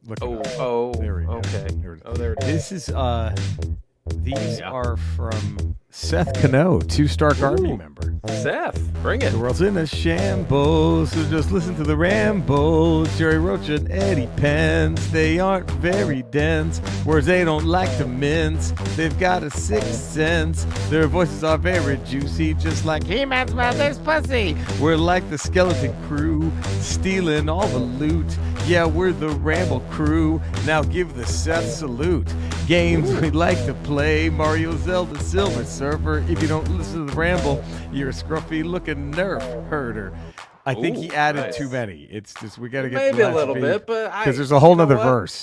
Look Oh, it up. oh, There we go. okay. There it is. Oh, there it is. This is these are from Seth Cano, 2-star Army member. Seth, bring it. The world's in a shambles, so just listen to the ramble. Jerry Rocha and Eddie Pence, they aren't very dense. Words they don't like to mince, they've got a sixth sense. Their voices are very juicy, just like He-Man's mother's pussy. We're like the skeleton crew, stealing all the loot. Yeah, we're the Ramble crew, now give the Seth salute. Games we like to play, Mario, Zelda, Silver Surfer. If you don't listen to the Ramble, you're a scruffy-looking nerf herder. I think he added too many. It's just we got to get maybe a little bit, but because there's a whole nother verse.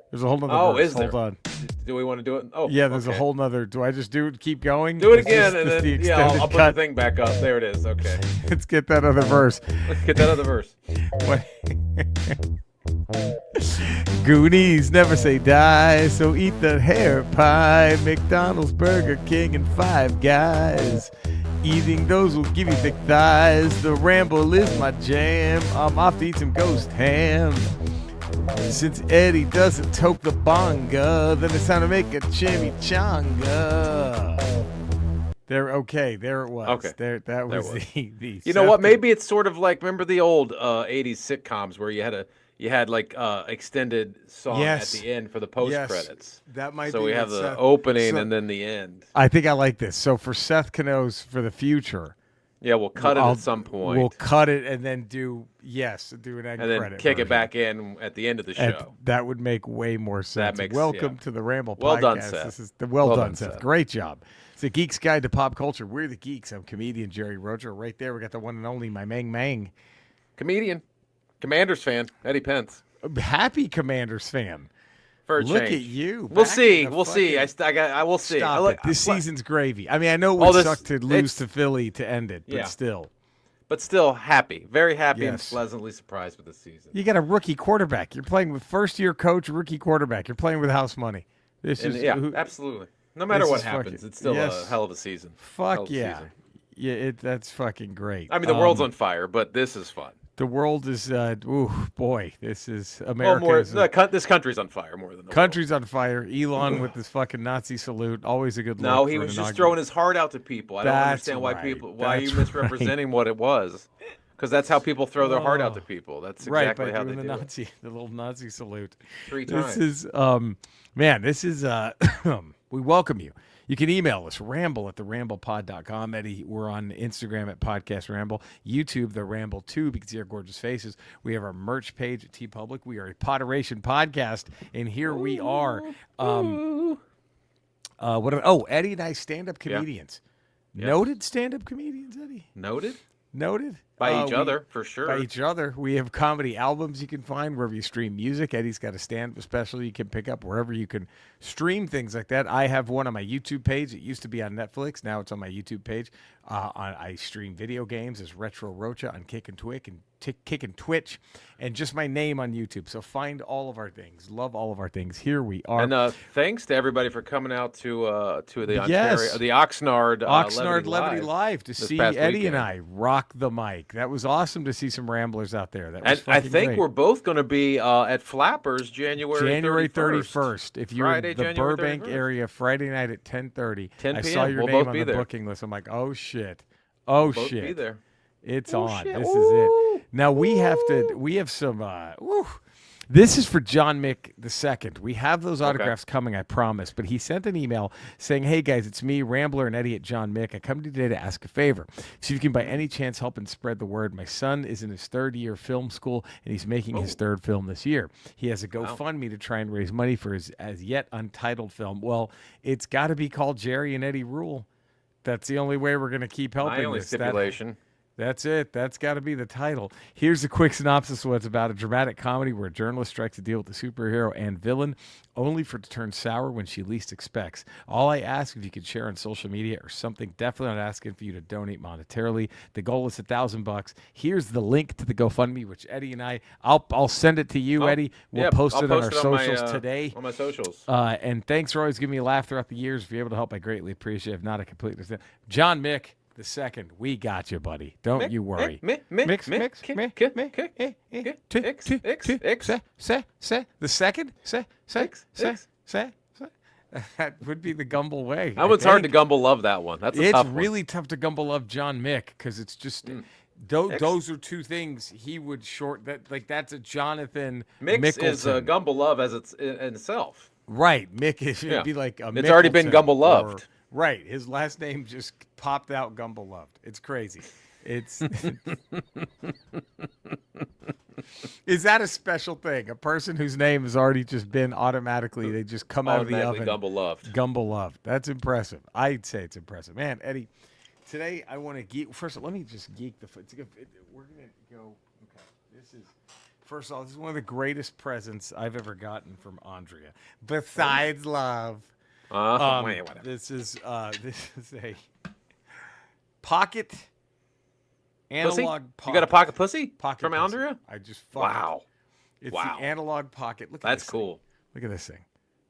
There's a whole nother verse. Is there? Hold on. Do we want to do it? Oh, yeah. There's a whole nother. Do I just do it? Keep going. Do it again, and then the I'll put cut. the thing back up. There it is. Okay. Let's get that other verse. Let's get that other verse. What? Goonies never say die, so eat the hair pie. McDonald's, Burger King, and Five Guys. Eating those will give you thick thighs. The Ramble is my jam. I'm off to eat some ghost ham. Since Eddie doesn't toke the bonga, then it's time to make a chimichanga. There, okay, there it was. Okay. That was the You know what? Maybe it's sort of like, remember the old 80s sitcoms where you had like extended song at the end for the post credits. That might be. So we have the opening and then the end. I think I like this. So for Seth Cano's for the future. Yeah, we'll cut it at some point. We'll cut it and then do an end and then credit kick version. it back in at the end of the show. That would make way more sense. Welcome to the Ramble well podcast. Done, Seth. This is the well done, Seth. Great job. It's the Geek's Guide to Pop Culture. We're the Geeks. I'm comedian Jerry Rocha. Right there, we got the one and only my Mang. Comedian, Commanders fan, Eddie Pence. Happy Commanders fan. For a Look change. at you. We'll see. We'll see. I will see. Stop it. This season's gravy. I mean, I know it would suck to lose to Philly to end it, but still. But still happy. Very happy and pleasantly surprised with this season. You got a rookie quarterback. You're playing with first-year coach, rookie quarterback. You're playing with house money. Absolutely. No matter what happens, it's still a hell of a season. Fuck yeah. Yeah, that's fucking great. I mean, the world's on fire, but this is fun. The world is, this is America. This country's on fire more than the country's on fire. Elon with this fucking Nazi salute, always a good look. No, he was just throwing his heart out to people. I don't understand why are you misrepresenting what it was? Because that's how people throw their heart out to people. That's exactly how they do it. The little Nazi salute. 3 times. This is, we welcome you. You can email us, ramble@theramblepod.com. Eddie, we're on Instagram at Podcast Ramble, YouTube, The Ramble Tube. You can see our gorgeous faces. We have our merch page at TeePublic. We are a Podderation podcast, and here we are. Eddie and I, stand-up comedians. Yeah. Noted stand-up comedians, Eddie? Noted? By each other, for sure. By each other. We have comedy albums you can find wherever you stream music. Eddie's got a stand-up special you can pick up wherever you can stream things like that. I have one on my YouTube page. It used to be on Netflix. Now it's on my YouTube page. I stream video games as Retro Rocha on Kick and Twitch, and just my name on YouTube. So find all of our things. Love all of our things. Here we are. And thanks to everybody for coming out to the Ontario, the Oxnard Levity Live to see Eddie and I rock the mic. That was awesome to see some Ramblers out there. That was I think great. We're both going to be at Flappers January 31st. If you're in the Burbank area, Friday night at 10:30. 10 I p.m. saw your name on the booking list. I'm like, oh shit. Oh we'll shit. Be there. It's on. Shit. This is it. Now we have some This is for John Mick II. We have those autographs coming, I promise. But he sent an email saying, hey, guys, it's me, Rambler and Eddie at John Mick. I come to you today to ask a favor. See if you can by any chance help and spread the word. My son is in his third year of film school, and he's making his third film this year. He has a GoFundMe to try and raise money for his as yet untitled film. Well, it's got to be called Jerry and Eddie Rule. That's the only way we're going to keep helping My only stipulation. That's it. That's got to be the title. Here's a quick synopsis of what it's about. A dramatic comedy where a journalist strikes a deal with the superhero and villain, only for it to turn sour when she least expects. All I ask if you could share on social media or something, definitely not asking for you to donate monetarily. The goal is $1,000. Here's the link to the GoFundMe, which Eddie and I'll send it to you, Eddie. We'll post it on our socials today. On my socials. And thanks for always giving me a laugh throughout the years. If you're able to help, I greatly appreciate it. If not, I completely understand. John Mick, The second, we got you, buddy. Don't you worry. The second, that would be the Gumble way. That one's hard to Gumble love, that one. That's a tough one. It's really tough to Gumble love John Mick because it's just those are two things he would short. That's a Jonathan Mix Mickleton. is Gumble love as it's in itself. Right, Mick should be like a It's already been Gumble loved. Right, his last name just popped out Gumble loved. It's crazy. It's Is that a special thing? A person whose name has already just been automatically, they just come out of the oven. Gumble loved. Gumble loved. That's impressive. I'd say it's impressive. Man, Eddie, today I want to geek. First of all, let me just geek the foot. We're going to go. Okay. First of all, this is one of the greatest presents I've ever gotten from Andrea. Besides love. Whatever. This is a pocket analog pocket. You got a pocket pussy? Pocket from pussy. Andrea? I just Wow. It's the analog pocket. Look at That's this cool. Thing. Look at this thing.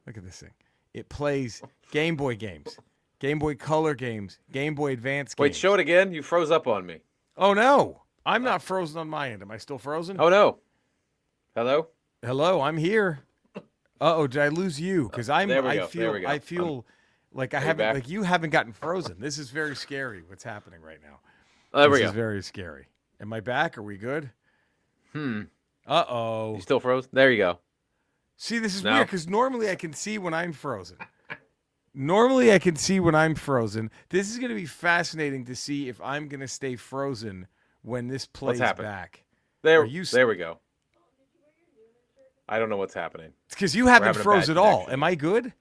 Look at this thing. It plays Game Boy games, Game Boy Color games, Game Boy Advance games. Wait, show it again. You froze up on me. Oh no. I'm not frozen on my end. Am I still frozen? Oh no. Hello? Hello, I'm here. Uh-oh, did I lose you? Because I feel like I haven't, like you haven't gotten frozen. This is very scary. What's happening right now? This is very scary. Am I back? Are we good? Uh-oh. You still froze? There you go. See, this is weird because normally I can see when I'm frozen. This is going to be fascinating to see if I'm going to stay frozen when this plays back. There we go. I don't know what's happening. It's because you haven't froze at all. Am I good?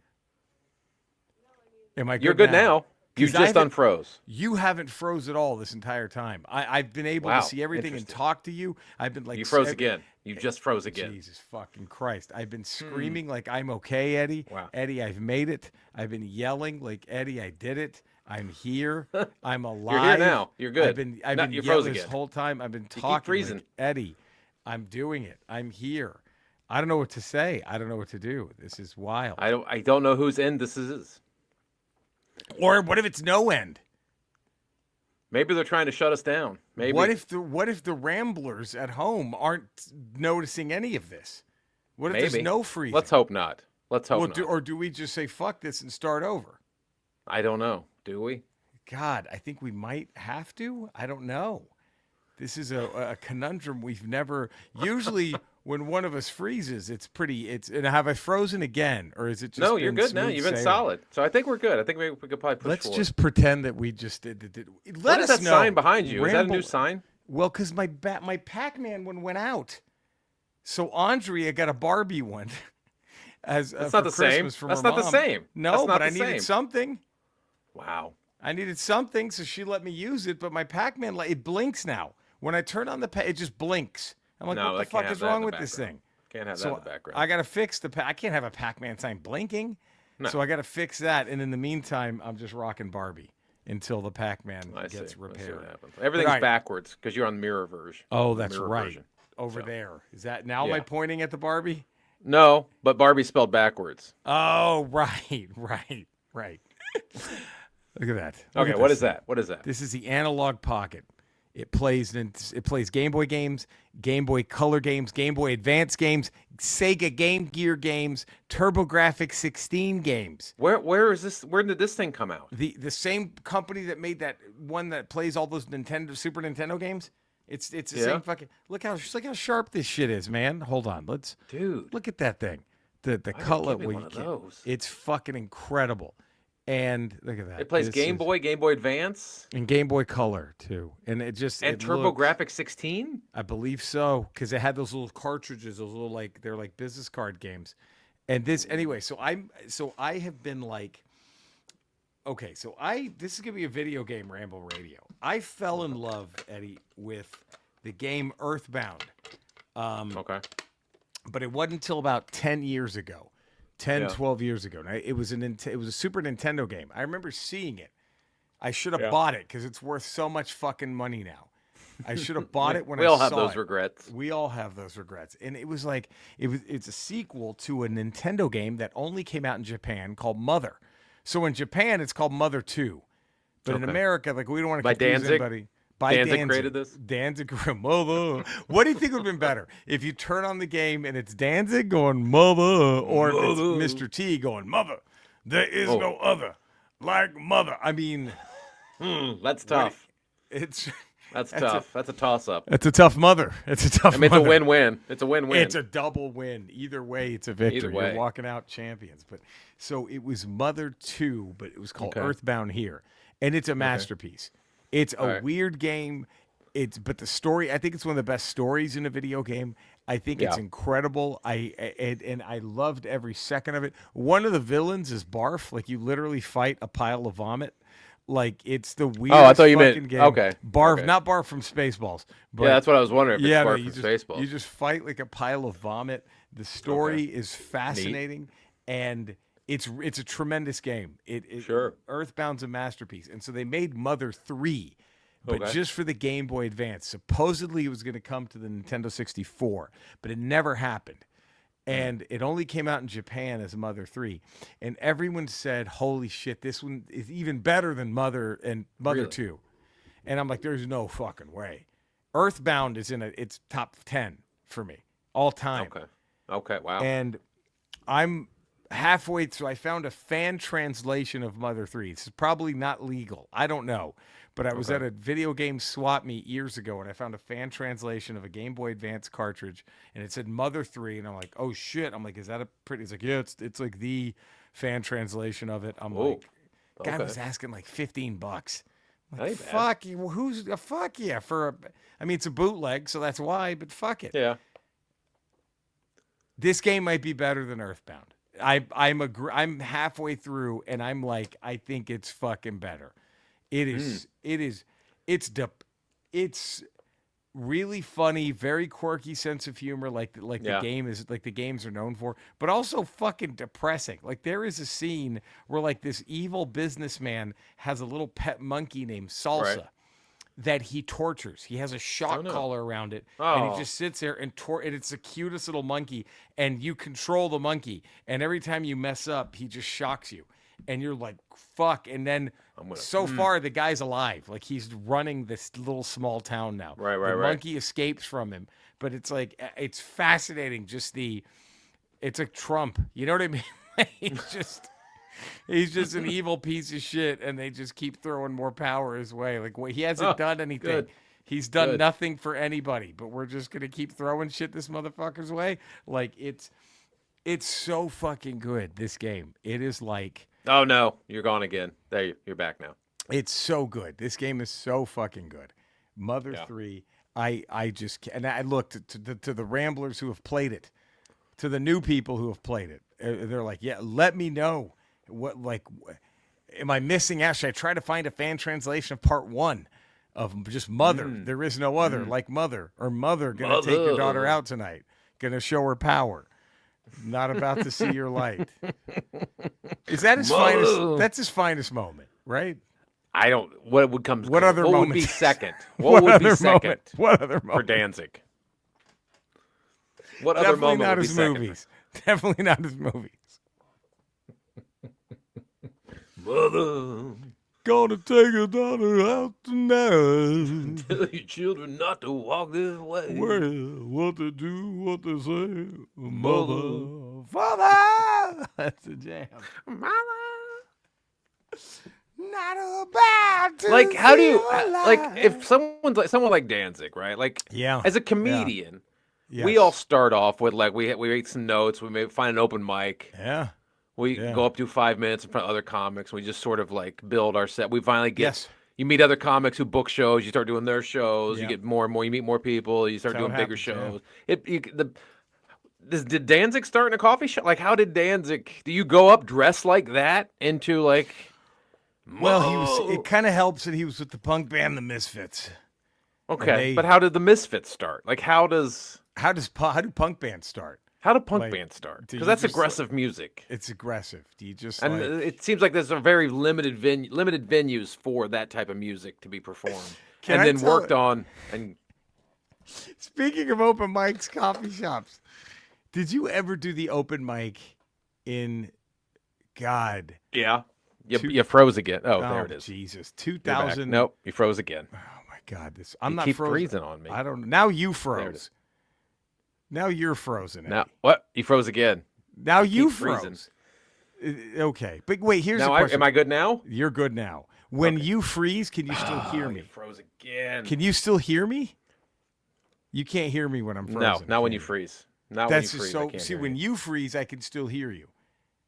You're good now. You just unfroze. You haven't froze at all this entire time. I've been able to see everything and talk to you. I've been like... You froze again. You just froze again. Jesus fucking Christ. I've been screaming like I'm okay, Eddie. Wow. Eddie, I've made it. I've been yelling like, Eddie, I did it. I'm here. I'm alive. You're here now. You're good. I've been yelling this whole time. I've been talking like, Eddie, I'm doing it. I'm here. I don't know what to say. I don't know what to do. This is wild. I don't know whose end this is. Or what if it's no end? Maybe they're trying to shut us down. Maybe. What if the Ramblers at home aren't noticing any of this? What if there's no freezing? Let's hope not. Not. Or do we just say fuck this and start over? I don't know. Do we? God, I think we might have to. I don't know. This is a conundrum we've never. Usually, when one of us freezes, and have I frozen again, or is it just? No, you're good now. You've been solid. So I think we're good. I think we could probably push Let's forward. just pretend that we just did. What is that sign behind you? Is that a new sign? Well, because my Pac-Man one went out, so Andrea got a Barbie one. That's not the same. That's not the same. No, but I needed something. Wow. I needed something, so she let me use it. But my Pac-Man, it blinks now. When I turn on it just blinks. I'm like, what the fuck is wrong with this thing? Can't have that in the background. I got to fix I can't have a Pac-Man sign blinking. No. So I got to fix that. And in the meantime, I'm just rocking Barbie until the Pac-Man gets repaired. Everything's backwards because you're on mirror version. Oh, that's right. Version. Over there. Is that now? Am I pointing at the Barbie? No, but Barbie spelled backwards. Oh, right. Look at that. Okay, what is that? What is that? This is the Analog Pocket. It plays Game Boy games, Game Boy Color games, Game Boy Advance games, Sega Game Gear games, TurboGrafx 16 games. Where is this? Where did this thing come out? The same company that made that one that plays all those Super Nintendo games. It's the same fucking. Look how sharp this shit is, man. Hold on, look at that thing. The color. It's fucking incredible. And look at that. It plays Game Boy Advance, and Game Boy Color too. And TurboGrafx 16. I believe so, because it had those little cartridges, they're like business card games. And this anyway. So I have been like, okay. So this is gonna be a video game Ramble Radio. I fell in love, Eddie, with the game Earthbound. Okay. But it wasn't until about 10 years ago. 12 years ago. Now, it was a Super Nintendo game. I remember seeing it. I should have bought it because it's worth so much fucking money now. I should have bought it when I saw it. We all have those regrets. We all have those regrets. And it was like it's a sequel to a Nintendo game that only came out in Japan called Mother. So in Japan it's called Mother 2. But in America, like we don't want to By confuse Danzig? anybody. Danzig created this? Danzig, mother. What do you think would have been better? If you turn on the game and it's Danzig going mother, or if it's Mr. T going mother. There is no other like mother. I mean, that's tough. That's tough. That's a toss-up. It's a tough mother. It's a tough. It's a win-win. It's a win-win. It's a double win. Either way, it's a victory. You're walking out champions. But so it was Mother 2, but it was called Earthbound here, and it's a masterpiece. It's a weird game. But the story. I think it's one of the best stories in a video game. I think it's incredible. I loved every second of it. One of the villains is Barf. Like you literally fight a pile of vomit. Like it's the weirdest. Oh, I thought you meant game. Barf, not Barf from Spaceballs. But that's what I was wondering. If it's Barf from Spaceballs. You just fight like a pile of vomit. The story is fascinating, and it's a tremendous game. Earthbound's a masterpiece, and so they made Mother 3, but just for the Game Boy Advance. Supposedly it was going to come to the Nintendo 64, but it never happened. And it only came out in Japan as Mother 3. And everyone said, holy shit, this one is even better than Mother and Mother 2. And I'm like, there's no fucking way. Earthbound is it's top 10 for me, all time. Okay, wow. And I'm halfway through. I found a fan translation of Mother 3. This is probably not legal. I don't know. But I was at a video game swap meet years ago, and I found a fan translation of a Game Boy Advance cartridge, and it said Mother 3, and I'm like, oh, shit. I'm like, is that a pretty... He's like, yeah, it's like the fan translation of it. I'm like, guy was asking like $15. I'm like, fuck you. Fuck yeah. I mean, it's a bootleg, so that's why, but fuck it. Yeah. This game might be better than Earthbound. I'm halfway through, and I'm like, I think it's fucking better. It's really funny, very quirky sense of humor, like the game is like the games are known for, but also fucking depressing. Like there is a scene where like this evil businessman has a little pet monkey named Salsa that he tortures. He has a shock collar around it, and he just sits there and it's the cutest little monkey, and you control the monkey, and every time you mess up, he just shocks you. And you're like, fuck. And then far, the guy's alive. Like he's running this little small town now. Right. The monkey escapes from him. But it's like, it's fascinating. It's like Trump. You know what I mean? He's just an evil piece of shit. And they just keep throwing more power his way. Like he hasn't done anything. Good. He's done nothing for anybody. But we're just going to keep throwing shit this motherfucker's way. Like it's so fucking good, this game. It is like... Oh, no. You're gone again. There, you're back now. It's so good. This game is so fucking good. Mother 3, I just... And I looked to the Ramblers who have played it, to the new people who have played it. They're like, yeah, let me know. Am I missing out? Should I try to find a fan translation of part 1 of just Mother? There is no other like Mother. Or Mother going to take your daughter out tonight. Going to show her power. Not about to see your light. Is that his finest? That's his finest moment, right? I don't. What would come? What other moment would be second? What would be second? What other moment for Danzig? What Definitely other moment not would his be second? movies. Definitely not his movies. Mother, gonna take your daughter out tonight. tell your children not to walk this way. Well, what they do, what they say, mother, father. That's a jam. Mama. Not about to Like, how do you like if someone like Danzig, right? Like, as a comedian, we all start off with like we make some notes, we may find an open mic. Yeah. We go up to 5 minutes in front of other comics. We just sort of like build our set. We finally get. You meet other comics who book shows. You start doing their shows. You get more and more. You meet more people. You start doing bigger shows. Did Danzig start in a coffee shop? Like, how did Danzig? Do you go up dressed like that into like? Well, it kind of helps that he was with the punk band The Misfits. Okay, but how did the Misfits start? Like, how do punk bands start? How do punk bands start? Because that's aggressive music. It's aggressive. Do you just and it seems like there's a very limited venues for that type of music to be performed, worked on. And speaking of open mics, coffee shops, did you ever do the open mic in? God, yeah. You froze again. Oh, there it is. Jesus, 2000. Nope, you froze again. Oh my God, I'm not keep frozen. freezing on me. I don't. Now you froze. Now you're frozen. Now what? You froze again. Now you froze. Okay, but wait. Here's the question. Am I good now? You're good now. When you freeze, can you still hear me? You froze again. Can you still hear me? You can't hear me when I'm frozen. No, not when you freeze. Not when you freeze. So see, when you freeze, I can still hear you.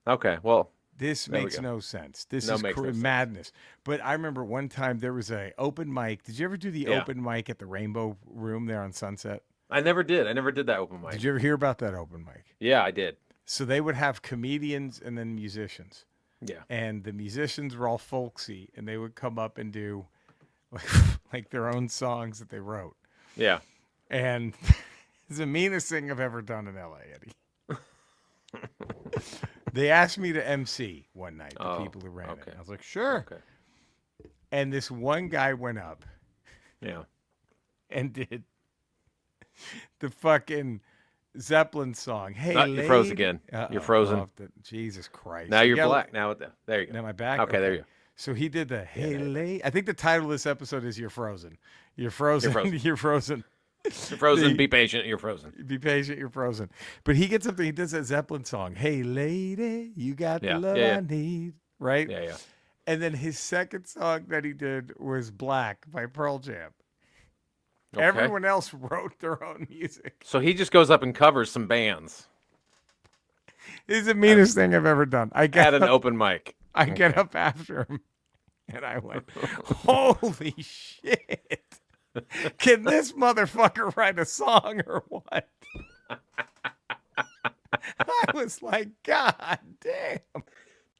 Okay, well. This makes no sense. This is madness. But I remember one time there was a open mic. Did you ever do the open mic at the Rainbow Room there on Sunset? I never did. I never did that open mic. Did you ever hear about that open mic? Yeah, I did. So they would have comedians and then musicians. Yeah. And the musicians were all folksy, and they would come up and do like their own songs that they wrote. Yeah. And it's the meanest thing I've ever done in LA, Eddie. They asked me to MC one night, the people who ran it. I was like, sure. Okay. And this one guy went up. Yeah. And did the fucking Zeppelin song. Hey, you froze again. You're frozen. Jesus Christ. Now you're black. There you go. Now my back. Okay, there you go. So he did the lady. I think the title of this episode is You're Frozen. You're frozen. You're frozen. You're frozen. Be patient. You're frozen. Be patient. You're frozen. But he gets up there. He does that Zeppelin song. Hey, lady, you got the love I need. Right? Yeah, yeah. And then his second song that he did was Black by Pearl Jam. Okay. Everyone else wrote their own music. So he just goes up and covers some bands. It's the meanest thing I've ever done. I get at an open mic. I get up after him, and I went, holy shit. Can this motherfucker write a song or what? I was like, God damn.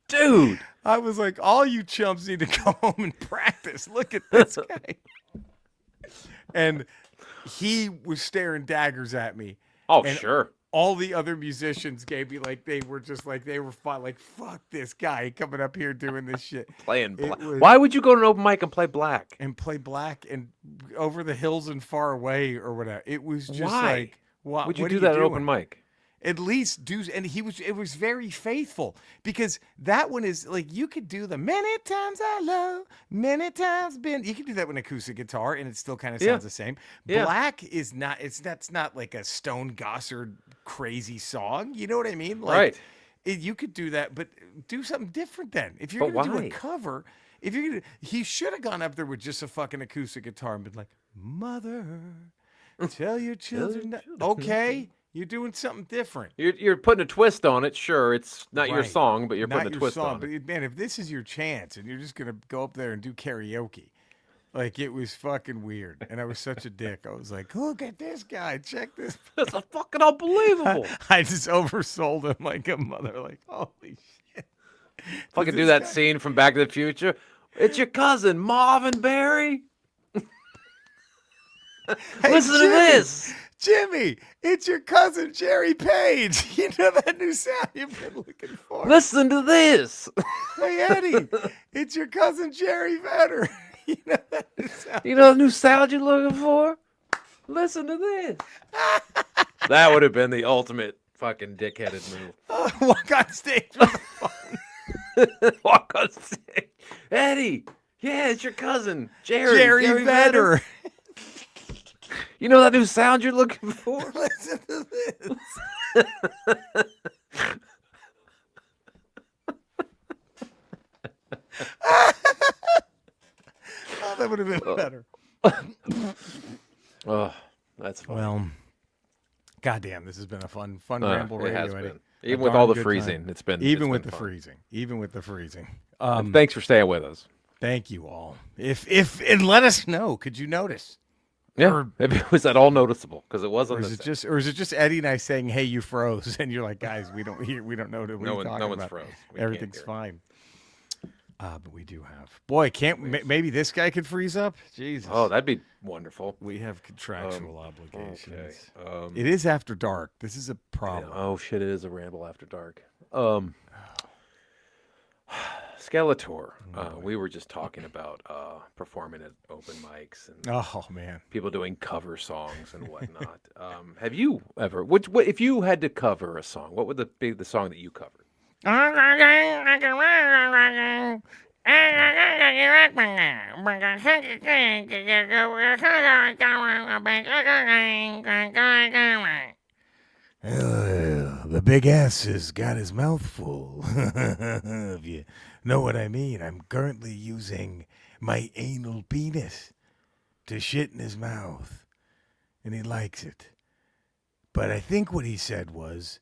Dude. I was like, all you chumps need to go home and practice. Look at this guy. And he was staring daggers at me. Oh, sure. All the other musicians gave me they were fine. Like, fuck this guy coming up here doing this shit. Playing black. Why would you go to an open mic and play black? And play black and over the hills and far away or whatever. It was just like, why would you do that at an open mic? At least do, and it was very faithful because that one is like, you could do the many times I love, many times been. You can do that with an acoustic guitar and it still kind of sounds the same. Yeah. Black is not, that's not like a Stone Gossard crazy song. You know what I mean? Like, right. You could do that, but do something different then. If you're going to do a cover, he should have gone up there with just a fucking acoustic guitar and been like, Mother, tell your children. Okay. You're doing something different. You're putting a twist on it. Sure, it's not your song, but you're putting a twist on it. But man, if this is your chance and you're just going to go up there and do karaoke, like, it was fucking weird. And I was such a dick. I was like, look at this guy. Check this. That's fucking unbelievable. I just oversold him like a mother. Like, holy shit. Fucking do that scene from Back to the Future. It's your cousin, Marvin Berry. Listen to this. Jimmy, it's your cousin, Jerry Page. You know that new sound you've been looking for. Listen to this. Hey, Eddie, it's your cousin, Jerry Vedder. You know that new sound. You know the new sound you're looking for? Listen to this. That would have been the ultimate fucking dickheaded move. Walk on stage with the phone. Walk on stage. Eddie, yeah, it's your cousin, Jerry Vedder. You know that new sound you're looking for? Listen to this. Oh, that would have been better. Oh, that's funny. Well, goddamn, this has been a fun Ramble Radio. It has been. Even with all the freezing, it's been even with the fun. freezing. Even with the freezing. Thanks for staying with us. Thank you all. And let us know. Could you notice? Yeah, or was that all noticeable? Because it wasn't. Or is it just Eddie and I saying, "Hey, you froze," and you're like, "Guys, we don't know what no one's about. Froze. Everything's fine." But we do have. Boy, maybe this guy could freeze up. Jesus. Oh, that'd be wonderful. We have contractual obligations. Okay. It is after dark. This is a problem. Yeah. Oh shit! It is a Ramble After Dark. Skeletor. We were just talking about performing at open mics and oh man, people doing cover songs and whatnot. Have you ever? What if you had to cover a song? What would be the song that you covered? The big ass has got his mouth full. If you know what I mean. I'm currently using my anal penis to shit in his mouth. And he likes it. But I think what he said was,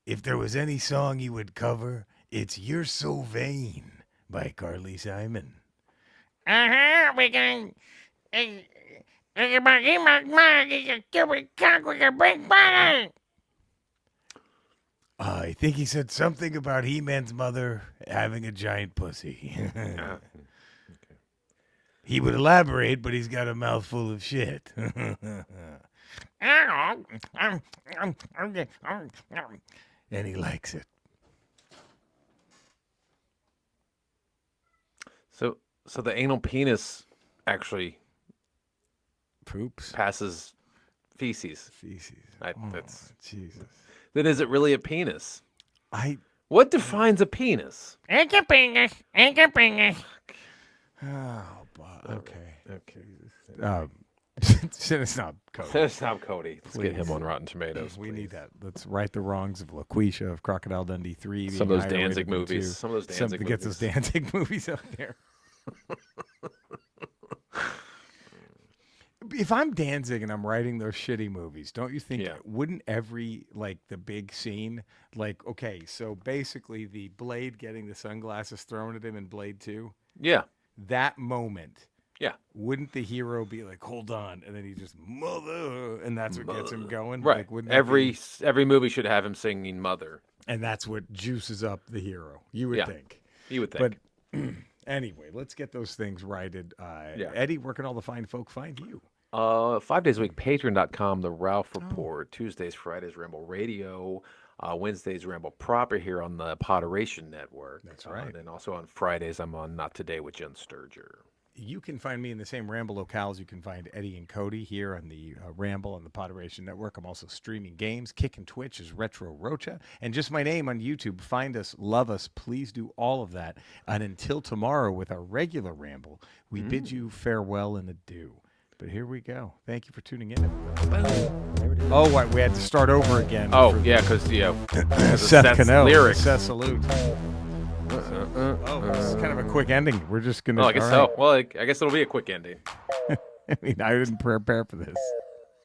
if there was any song he would cover, it's You're So Vain by Carly Simon. We can... It's about him, he's a stupid cock with a big button. I think he said something about He-Man's mother having a giant pussy. He would elaborate, but he's got a mouthful of shit. And he likes it. So the anal penis actually poops, passes feces. That's Jesus. Then is it really a penis? What defines a penis? It's a penis. It's a penis. Oh, okay. Stop Cody. Stop Cody. Let's get him on Rotten Tomatoes. We need that. Let's right the wrongs of LaQuisha, of Crocodile Dundee 3. Some of those Danzig movies. Some of those Danzig movies. Gets those Danzig movies out there. If I'm Danzig and I'm writing those shitty movies, don't you think, wouldn't every, the big scene, okay, so basically the Blade getting the sunglasses thrown at him in Blade 2? Yeah. That moment. Yeah. Wouldn't the hero be like, hold on, and then he just, mother, and that's what gets him going? Right. Every movie should have him singing Mother. And that's what juices up the hero, you would think. You would think. But anyway, let's get those things righted. Eddie, where can all the fine folk find you? 5 days a week, patreon.com, The Ralph Report. Tuesdays, Fridays, Ramble Radio. Wednesdays, Ramble Proper here on the Poderation Network. That's right. And then also on Fridays, I'm on Not Today with Jen Sturger. You can find me in the same Ramble locales. You can find Eddie and Cody here on the Ramble on the Poderation Network. I'm also streaming games. Kick and Twitch is Retro Rocha. And just my name on YouTube. Find us, love us. Please do all of that. And until tomorrow with our regular Ramble, we bid you farewell and adieu. But here we go. Thank you for tuning in, everybody. Oh, we had to start over again. Oh, yeah, because, Seth Cannell. Lyrics. Seth Salute. This is kind of a quick ending. We're just going to... I guess so. Well, I guess it'll be a quick ending. I didn't prepare for this.